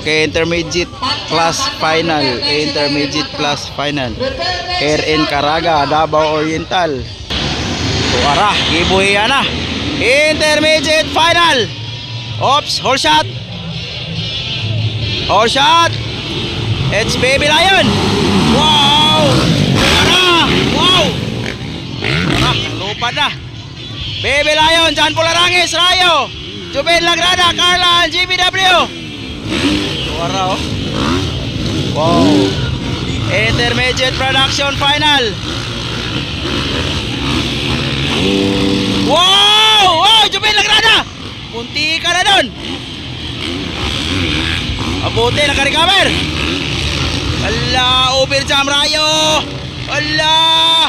Okay, intermediate plus final. Intermediate plus final. RN Caraga, Davao Oriental. Tuara, gibuhian na. Intermediate final. Oops, hold shot. Hold shot. It's Baby Lion. Wow! Tuara! Wow! Tuara, lupad na. Baby Lion, John Polarangis, Rayo. Jubin Lagrada, Carla, GBW. Tuara, oh. Wow. Intermediate production final. Wow! Wow! Jubin Lagrada! Punti ka na doon. Abuti, naka-recover. Ala, overjam Rayo. Ala.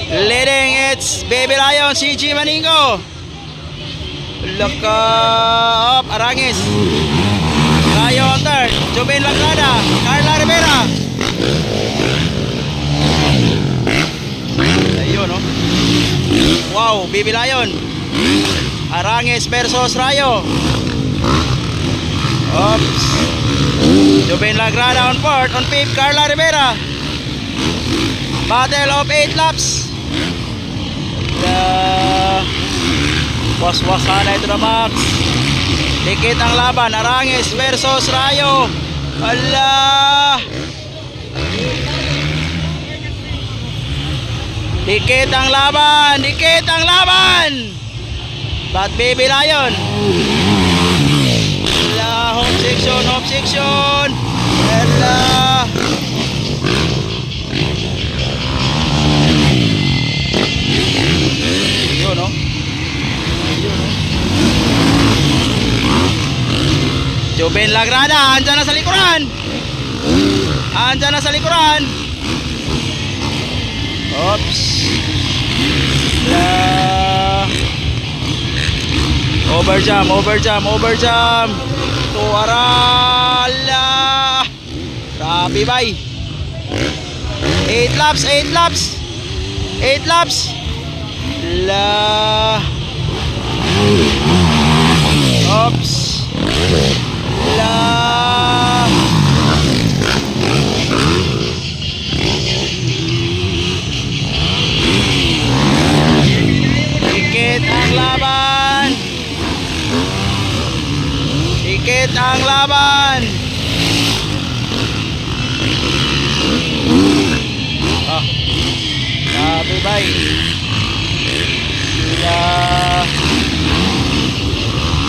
Leading, it's Baby Lion, CG Maningo. Look up, Arangis. Rayo on third. Jubin Lagrada, Carla Rivera. Ayun, no? Wow, Baby Lion. Arangis versus Rayo. Oops. Jubin Lagrada on fourth. On fifth, Carla Rivera. Battle of 8 laps. Was-wasan na ito na max. Dikit ang laban. Arangis versus Rayo. Ala. Dikit ang laban. Dikit ang laban. But Baby Lion. Ala. Home section. Home section. Ala. Yun, no? Yun, no? Jubin Lagrada, andyan na sa likuran. Andyan na sa likuran. Oops. Overjam, overjam, overjam. Tuarala. Grabe, bay. 8 laps, 8 laps. 8 laps. La. Oops. La. Dikit ang laban. Dikit ang laban. Ah. Sabi bay.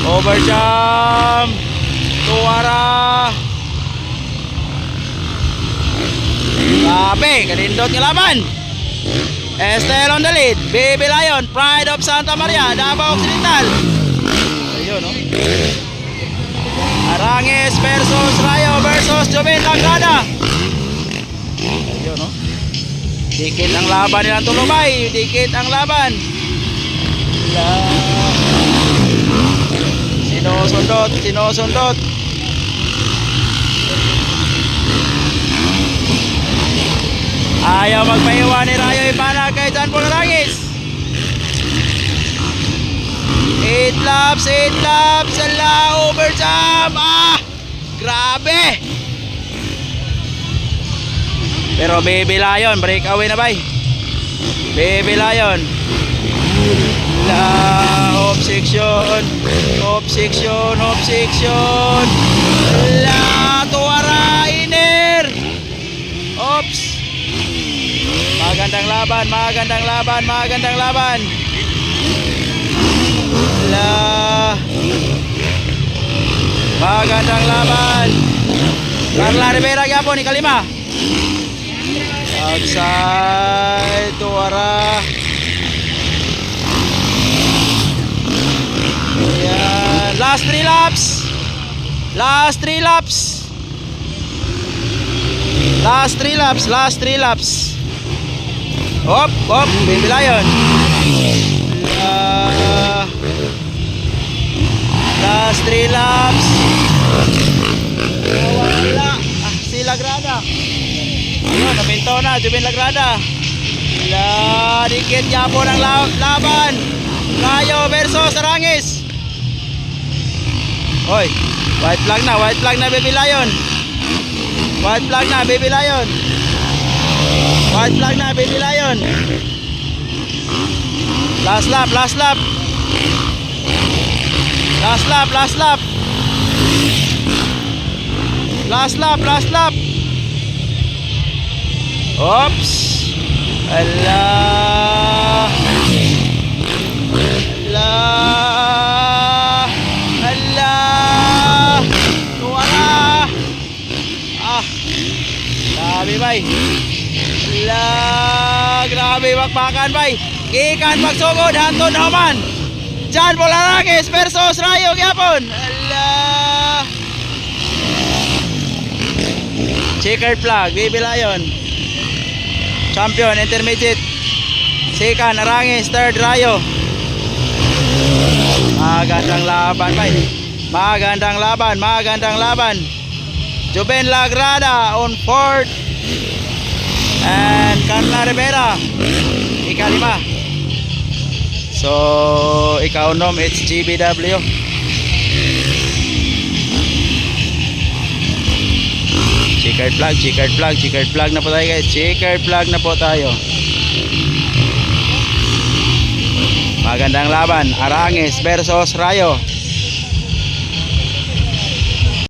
Overjam. Tuara. Grabe, kanindot ng laban. Estel on the lead. Baby Lion, Pride of Santa Maria, Davao Occidental. Ayun, no? Arangis versus Rayo versus Jubin Lagrada. Ayun, no? Dikit ang laban nilang tulubay. Dikit ang laban. Sinusundot, sinusundot. Ayaw magpaiwan ni Rayo Ipana kay John Polarangis. 8 laps, 8 laps. Ala, overjam. Ah, grabe. Pero Baby Lion, breakaway na bay. Baby Lion. La, off section. Off section, off section. La, tuara, iner. Oops. Magandang laban, magandang laban, magandang laban. La. Magandang laban. Carla Rivera gyapon ikalima. Outside, tuara. Yan. Last 3 laps. Last 3 laps. Last 3 laps. Last 3 laps. Hop, hop, Baby Lion. Last 3 laps. Wala. Si Lagrada. Ayun, naminto na, Jubin Lagrada. Dikit yapon ang laban. Rayo versus Arangis. Hoy, white flag na Baby Lion. White flag na Baby Lion. White flag na Baby Lion. Last lap, last lap. Last lap, last lap. Last lap, last lap. Oops. Allah. Allah. Allah. Wala. Grabe bay. Allah. Grabe bakbakan bay. Gikan pagsugod hantod human. Jan Polarangis versus Rayo gyapon. Allah. Checkered flag, Baby Lion. Champion, intermediate. Second, Arangis. Third, Rayo. Magandang laban, bay. Magandang laban, magandang laban. Joben Lagrada on fourth. And Carla Rivera, ikalima. So, ikaw nom, it's GBW. Checkered flag, checkered flag, checkered flag na po tayo guys. Checkered flag na po tayo. Magandang laban, Arangis versus Rayo.